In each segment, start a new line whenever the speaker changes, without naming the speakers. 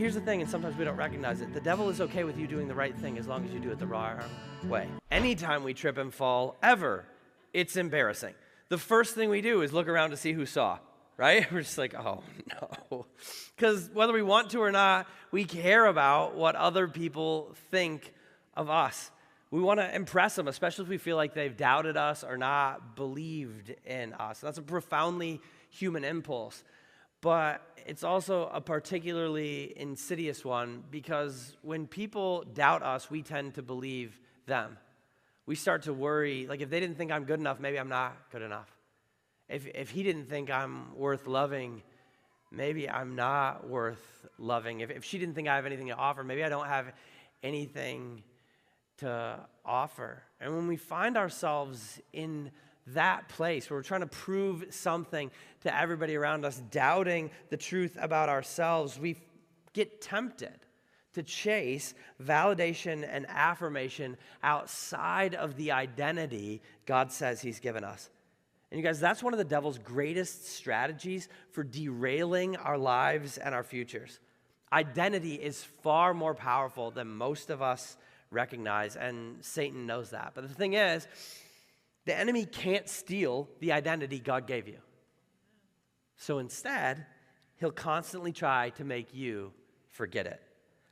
here's the thing, and sometimes we don't recognize it. The devil is okay with you doing the right thing as long as you do it the wrong way. Anytime we trip and fall, ever, it's embarrassing. The first thing we do is look around to see who saw, right? We're just like, oh, no. Because whether we want to or not, we care about what other people think of us. We want to impress them, especially if we feel like they've doubted us or not believed in us. That's a profoundly human impulse. But it's also a particularly insidious one because when people doubt us, we tend to believe them. We start to worry, like if they didn't think I'm good enough, maybe I'm not good enough. If he didn't think I'm worth loving, maybe I'm not worth loving. If she didn't think I have anything to offer, maybe I don't have anything to offer. And when we find ourselves in that place where we're trying to prove something to everybody around us, doubting the truth about ourselves, we get tempted to chase validation and affirmation outside of the identity God says he's given us. And you guys, that's one of the devil's greatest strategies for derailing our lives and our futures. Identity is far more powerful than most of us recognize, and Satan knows that. But the thing is, the enemy can't steal the identity God gave you. So instead, he'll constantly try to make you forget it.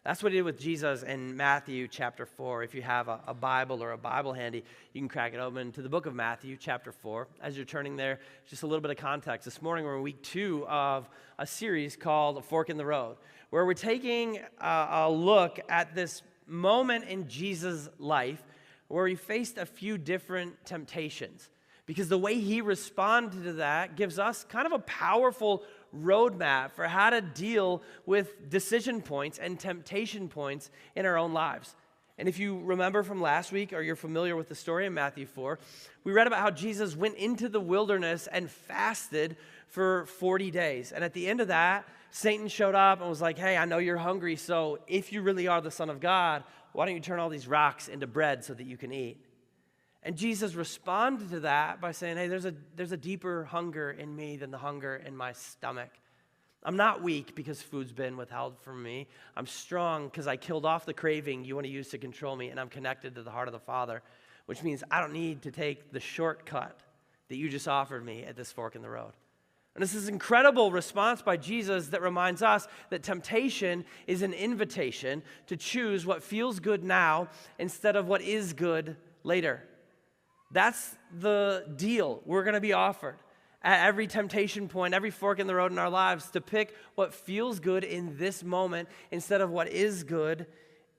That's what he did with Jesus in Matthew chapter 4. If you have a Bible or a Bible handy, you can crack it open to the book of Matthew chapter 4. As you're turning there, just a little bit of context. This morning we're in week 2 of a series called A Fork in the Road, where we're taking a look at this moment in Jesus' life where he faced a few different temptations. Because the way he responded to that gives us kind of a powerful roadmap for how to deal with decision points and temptation points in our own lives. And if you remember from last week, or you're familiar with the story in Matthew 4, we read about how Jesus went into the wilderness and fasted for 40 days. And at the end of that, Satan showed up and was like, hey, I know you're hungry, so if you really are the Son of God, why don't you turn all these rocks into bread so that you can eat? And Jesus responded to that by saying, hey, there's a deeper hunger in me than the hunger in my stomach. I'm not weak because food's been withheld from me. I'm strong because I killed off the craving you want to use to control me, and I'm connected to the heart of the Father, which means I don't need to take the shortcut that you just offered me at this fork in the road. And this is an incredible response by Jesus that reminds us that temptation is an invitation to choose what feels good now instead of what is good later. That's the deal we're going to be offered at every temptation point, every fork in the road in our lives, to pick what feels good in this moment instead of what is good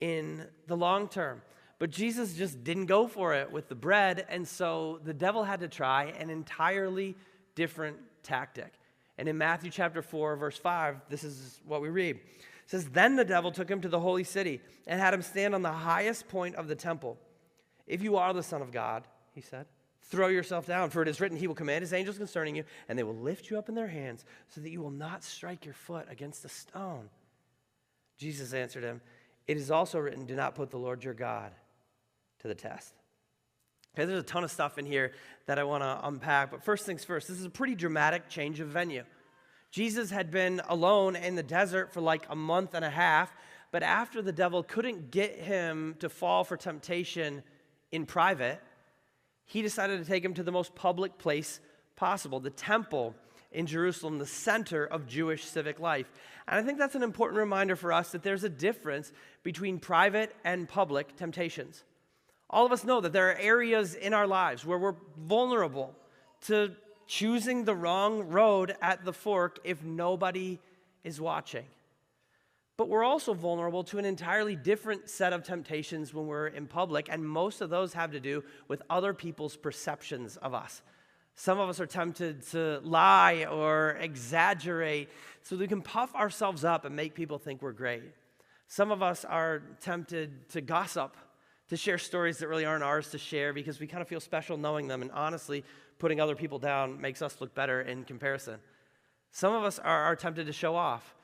in the long term. But Jesus just didn't go for it with the bread, and so the devil had to try an entirely different tactic. And in Matthew chapter 4, verse 5, this is what we read. It says, then the devil took him to the holy city and had him stand on the highest point of the temple. If you are the Son of God, he said, throw yourself down, for it is written, he will command his angels concerning you, and they will lift you up in their hands so that you will not strike your foot against a stone. Jesus answered him, it is also written, do not put the Lord your God to the test. Okay, there's a ton of stuff in here that I want to unpack, but first things first, this is a pretty dramatic change of venue. Jesus had been alone in the desert for like a month and a half, but after the devil couldn't get him to fall for temptation in private, he decided to take him to the most public place possible, the temple in Jerusalem, the center of Jewish civic life. And I think that's an important reminder for us that there's a difference between private and public temptations. All of us know that there are areas in our lives where we're vulnerable to choosing the wrong road at the fork if nobody is watching. But we're also vulnerable to an entirely different set of temptations when we're in public, and most of those have to do with other people's perceptions of us. Some of us are tempted to lie or exaggerate so that we can puff ourselves up and make people think we're great. Some of us are tempted to gossip, to share stories that really aren't ours to share because we kind of feel special knowing them, and honestly, putting other people down makes us look better in comparison. Some of us are tempted to show off,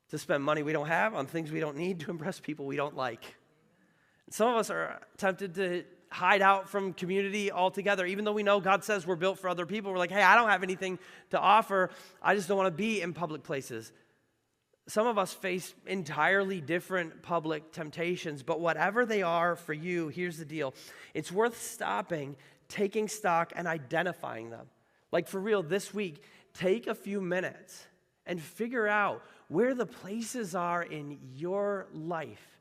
to spend money we don't have on things we don't need to impress people we don't like. And some of us are tempted to hide out from community altogether. Even though we know God says we're built for other people, we're like, hey, I don't have anything to offer. I just don't want to be in public places. Some of us face entirely different public temptations, but whatever they are for you, here's the deal. It's worth stopping, taking stock, and identifying them. Like for real, this week, take a few minutes and figure out where the places are in your life,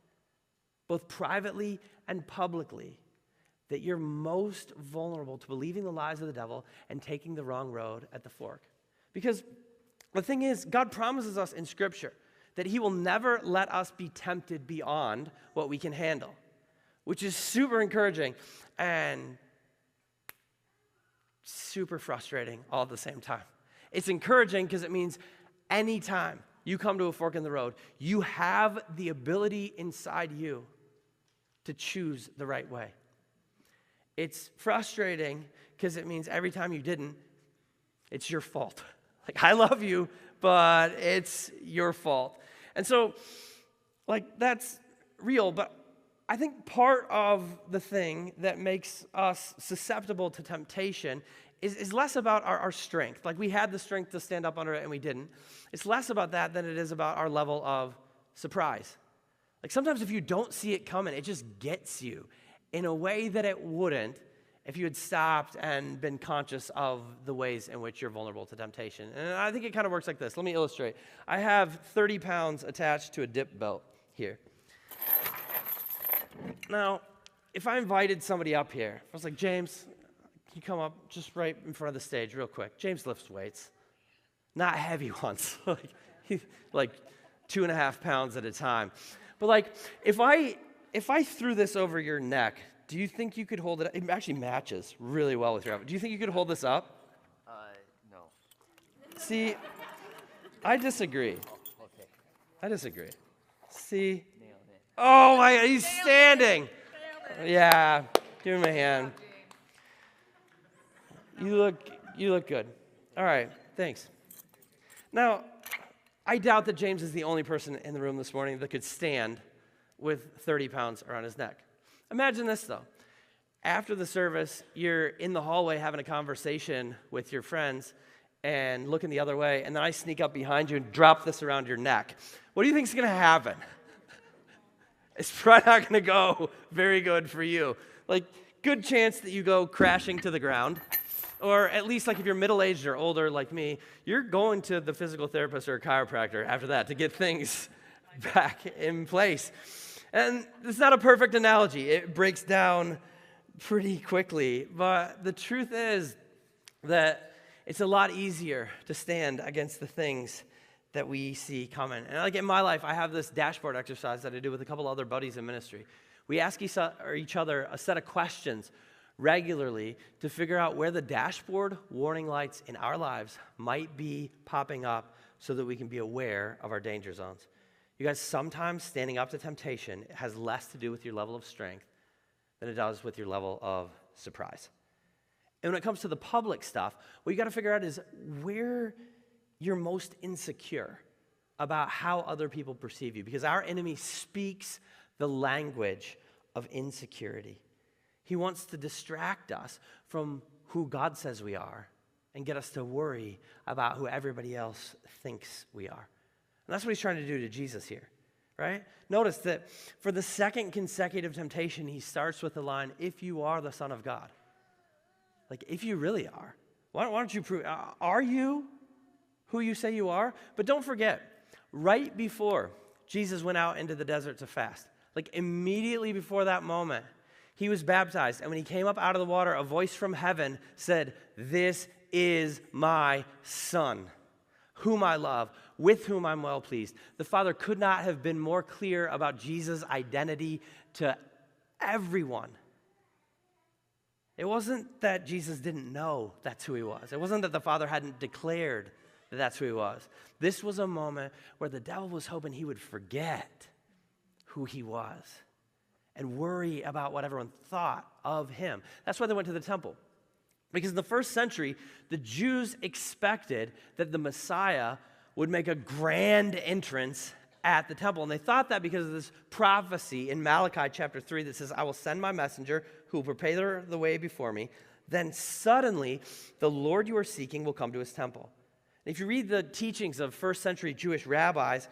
both privately and publicly, that you're most vulnerable to believing the lies of the devil and taking the wrong road at the fork. Because the thing is, God promises us in Scripture that he will never let us be tempted beyond what we can handle, which is super encouraging and super frustrating all at the same time. It's encouraging because it means anytime you come to a fork in the road, you have the ability inside you to choose the right way. It's frustrating because it means every time you didn't, it's your fault. Like, I love you, but it's your fault. And so, that's real, but I think part of the thing that makes us susceptible to temptation is less about our strength. Like, we had the strength to stand up under it and we didn't. It's less about that than it is about our level of surprise. Like, sometimes if you don't see it coming, it just gets you in a way that it wouldn't if you had stopped and been conscious of the ways in which you're vulnerable to temptation. And I think it kind of works like this. Let me illustrate. I have 30 pounds attached to a dip belt here. Now, if I invited somebody up here, I was like, James, can you come up just right in front of the stage real quick? James lifts weights. Not heavy ones, like 2.5 pounds at a time. But if I threw this over your neck, do you think you could hold it? It actually matches really well with your outfit. Do you think you could hold this up?
No.
See, I disagree.
Oh, okay.
I disagree. See?
Nailed it.
Oh my God, he's standing. Yeah, give him a hand. You look good. All right, thanks. Now, I doubt that James is the only person in the room this morning that could stand with 30 pounds around his neck. Imagine this, though. After the service, you're in the hallway having a conversation with your friends and looking the other way, and then I sneak up behind you and drop this around your neck. What do you think is going to happen? It's probably not going to go very good for you. Good chance that you go crashing to the ground. Or at least, if you're middle-aged or older like me, you're going to the physical therapist or a chiropractor after that to get things back in place. And it's not a perfect analogy. It breaks down pretty quickly. But the truth is that it's a lot easier to stand against the things that we see coming. And in my life, I have this dashboard exercise that I do with a couple other buddies in ministry. We ask each other a set of questions regularly to figure out where the dashboard warning lights in our lives might be popping up so that we can be aware of our danger zones. You guys, sometimes standing up to temptation has less to do with your level of strength than it does with your level of surprise. And when it comes to the public stuff, what you got to figure out is where you're most insecure about how other people perceive you, because our enemy speaks the language of insecurity. He wants to distract us from who God says we are and get us to worry about who everybody else thinks we are. And that's what he's trying to do to Jesus here, right? Notice that for the second consecutive temptation, he starts with the line, if you are the Son of God. If you really are. Why don't you prove, are you who you say you are? But don't forget, right before Jesus went out into the desert to fast, immediately before that moment, he was baptized. And when he came up out of the water, a voice from heaven said, this is my Son, whom I love, with whom I'm well pleased. The Father could not have been more clear about Jesus' identity to everyone. It wasn't that Jesus didn't know that's who he was. It wasn't that the Father hadn't declared that that's who he was. This was a moment where the devil was hoping he would forget who he was and worry about what everyone thought of him. That's why they went to the temple. Because in the first century, the Jews expected that the Messiah would make a grand entrance at the temple. And they thought that because of this prophecy in Malachi chapter 3 that says, I will send my messenger who will prepare the way before me. Then suddenly, the Lord you are seeking will come to his temple. And if you read the teachings of first century Jewish rabbis,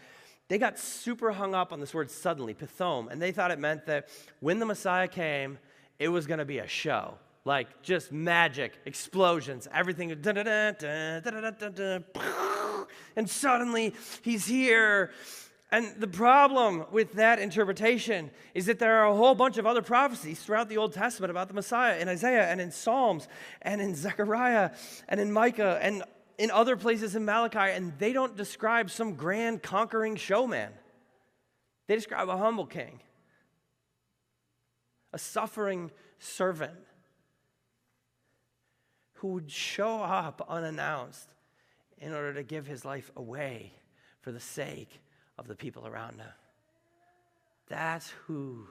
they got super hung up on this word suddenly, pithom, and they thought it meant that when the Messiah came, it was going to be a show. Like just magic, explosions, everything, and suddenly he's here. And the problem with that interpretation is that there are a whole bunch of other prophecies throughout the Old Testament about the Messiah in Isaiah and in Psalms and in Zechariah and in Micah and in other places in Malachi, and they don't describe some grand conquering showman. They describe a humble king, a suffering servant who would show up unannounced in order to give his life away for the sake of the people around him. That's who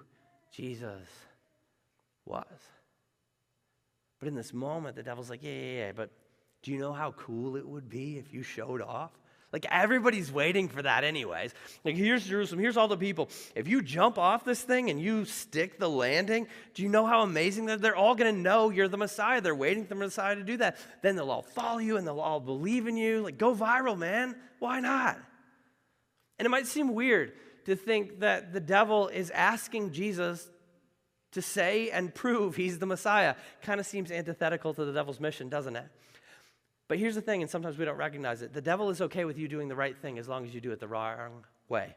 Jesus was. But in this moment, the devil's like, yeah, but do you know how cool it would be if you showed off? Like, everybody's waiting for that anyways. Like, here's Jerusalem, here's all the people. If you jump off this thing and you stick the landing, do you know how amazing that they're all going to know you're the Messiah? They're waiting for the Messiah to do that. Then they'll all follow you and they'll all believe in you. Like, go viral, man. Why not? And it might seem weird to think that the devil is asking Jesus to say and prove he's the Messiah. Kind of seems antithetical to the devil's mission, doesn't it? But here's the thing, and sometimes we don't recognize it. The devil is okay with you doing the right thing as long as you do it the wrong way.